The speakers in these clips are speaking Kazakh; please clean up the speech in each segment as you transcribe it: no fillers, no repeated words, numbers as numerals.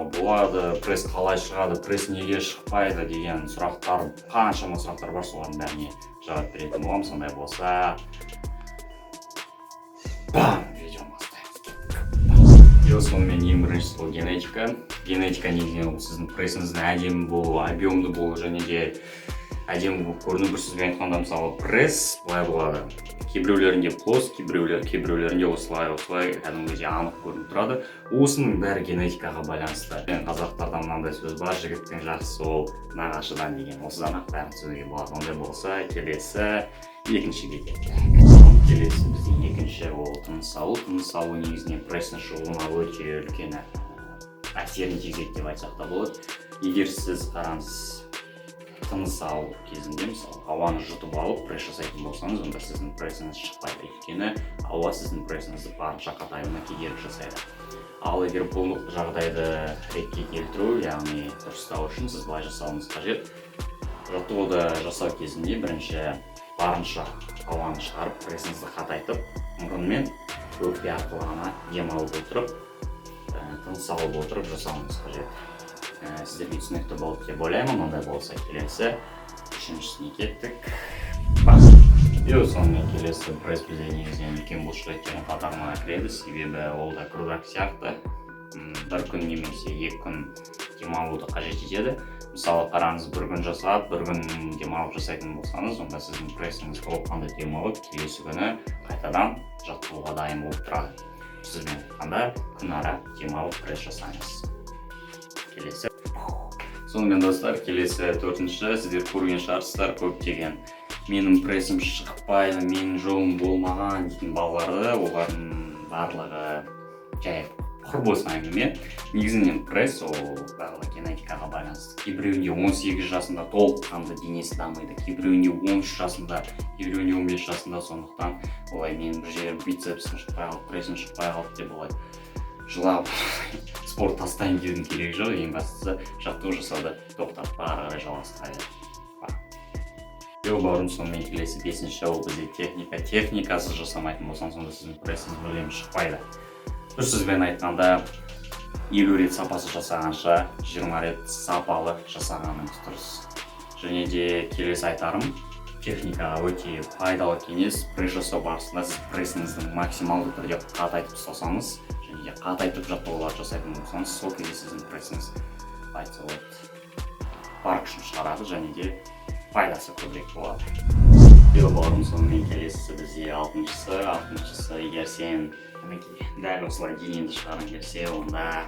жасауға болады, пресс қалай шығады, пресс неге шықпайды деген сұрақтар, қаншама сұрақтар бар, солардың бәріне жауап беретін боламын. Сондай болса, видео бастаймыз. Сонымен ең біріншісі ол генетика. Генетика негізінен сіздің прессіңіздің әдемі болуы, объемды болуы және де әдемі болып көріну. Бір сөзбен айтқанда, мысалы, пресс былай болады. Кейбіреулерінде плос, кейбіреулерінде осылай кәдімгідей анық көрініп тұрады. Осының бәрі генетикаға байланысты. Қазақтарда мынандай сөз бар: жігіттің жақсысы ол нағашыдан деген. Осыдан-ақ бәрін түсінуге болады. Ондай болса, келесі екіншіге кетті. Келесі біздің екінші ол тыныс алу. Тыныс алу негізінен пресстің шығуына өте үлкен әсерін тигізеді деп айтсақ та болады. Егер сіз қараңыз, тыныс алу кезінде, мысалы, ауаны жұтып алып пресс жасайтын болсаңыз, онда сіздің прессіңіз шықпайды. Өйткені ауа сіздің прессіңізді барынша қатаюына кедергі жасайды. Ал егер бұл жағдайды ретке келтіру, яғни дұрыстау үшін сіз былай жасауыңыз қажет. Жаттығуды жасау кезінде бірінші барынша ауаны шығарып, прессіңізді қатайтып, мұрынмен өкпе арқылы ғана дем алып отырып, тыныс алып отырып жасауыңыз қажет. Сіздерге түсінікті болды деп ойлаймын. Ондай болса, келесі үшіншісіне кеттік. Сонымен келесі пресс бізде негізінен үлкен бұлшықеттердің қатарына кіреді, себебі ол да кружок сияқты. Бір күн немесе 2 күн демалуды қажет етеді. Мысалы, қараңыз, бір күн жасап, бір күн демалып жасайтын болсаңыз, онда сіздің прессіңіз толыққанды демалып, келесі күні қайтадан жаттығуға дайын болып тұрады. Сізбен айтқанда, күн ара демалып пресс жасаңыз. Келесі. Сонымен достар, келесі төртінші, сіздер көрген шығарсыздар, көптеген менің прессім шықпайды, менің жолым болмаған дейтін балаларды, олардың барлығы жай құр бос әңгіме. Негізінен пресс ол барлығы генетикаға байланысты. Кейбіреуінде 18 жасында толыққанды денесі дамиды, кейбіреуінде 13 жасында, кейбіреуінде 15 жасында. Сондықтан олай мен бір жер бицепсім шықпай қалды, прессім шықпай қалды деп олай жылап спорт тастайын деудің керегі жоқ. Ең бастысы жаттығу жасауды тоқтатпай ары қарай жалғастыра бер. Бауырым, сонымен келесі бесінші ол бізде техника. Техникасыз жасамайтын болсаңыз, сонда сіздің прессіңіз мүлдем шықпайды. Бір сөзбен айтқанда, 50 рет сапасыз жасағанша 20 рет сапалы жасағаныңыз дұрыс. Және де келесі айтарым, техникаға өте пайдалы кеңес. Пресс жасау барысында сіз прессіңіздің максималды түрде қатайтып ұстасаңыз, және де қатайтып жаттығулар жасайтын болсаңыз, сол кезде сіздің прессіңіз бар күшін шығарады және де пайдасы көбірек болады. Бауырым, сонымен келесі бізде алтыншысы, егер сен дәл осылай денеңді шығарғың келсе, онда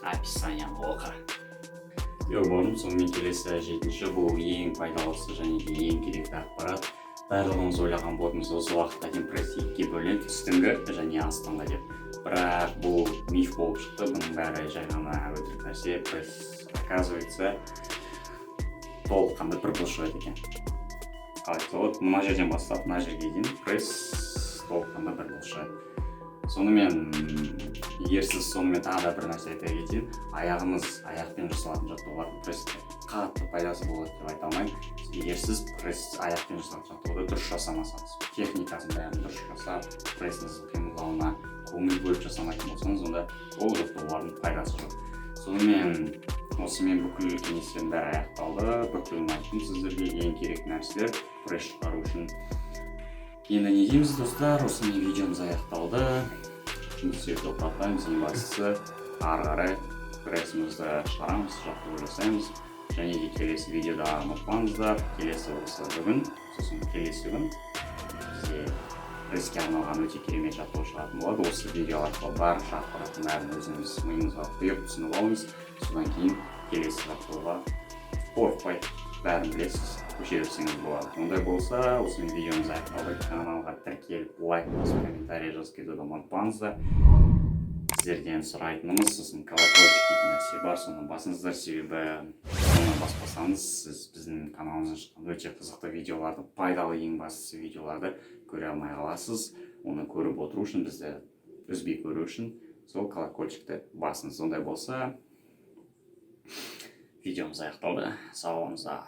описанияны оқы. Бауырым, сонымен келесі жетінші, бұл ең пайдалысы және де ең керекті ақпарат. Барлығымыз ойлаған болатынбыз, осы уақытта пресс 2-ге бөлінеді, үстіңгі және астыңғы деп. Бірақ бұл миф болып шықты, бұның бәрі жай ғана өтірік нәрсе. Пресс, оказывается, толыққанды бір бұлшық ет екен. Қалай, мына жерден бастап, мына жерге дейін пресс толыққанды бір бұлшық ет. Сонымен, егер сіз сонымен тағы да бір нәрсе айта кетейін, аяқпен жасалатын жаттығулардың прессте қатты пайдасы болады деп айта алмаймын. Егер сіз аяқпен жасалатын жаттығуды дұрыс жасамасаңыз, техникасын бәрін дұрыс жасап, прессіңіздің қимылдауына көңіл бөліп жасамайтын болсаңыз, онда ол жаттығулардың пайдасы жоқ. Сонымен, осымен бүкіл кеңестердің бәрі аяқталды. Бүкілін айттым сіздерге, ең керек нәрселер пресс шығару үшін. Енді не дейміз, достар, осымен видеомыз аяқталды. Түсінікті тоқтатпаймыз, ең бастысы ары қарай прессімізді шығарамыз, жаттығу жасаймыз. Және де келесі видеода ұмытпаңыздар, келесі осы бүгін, сосын келесі күн бізде пресске арналған өте керемет жаттығу шығатын болады. Осы видео арқылы барынша ақпараттың бәрін өзіңіз миыңызға құйып түсініп алыңыз. Содан кейін келесі жаттығуға қорықпай бәрін білесіз, көше берсеңіз болады. Ондай болса, осымен видеомыз аяқталды. Каналға тіркеліп, лайк басып, комментарий жазып кетуді ұмытпаңыздар. Сіздерден сұрайтынымыз, сосын колокольчик дейтін нәрсе бар, соны басыңыздар, себебі соны баспасаңыз, сіз біздің каналымыздан шыққан өте қызықты видеоларды, пайдалы ең бастысы видеоларды көре алмай қаласыз. Оны көріп отыру үшін, бізді үзбей көру үшін сол колокольчикті басыңыз. Ондай болса, видеомыз аяқталды. Сау болыңыздар.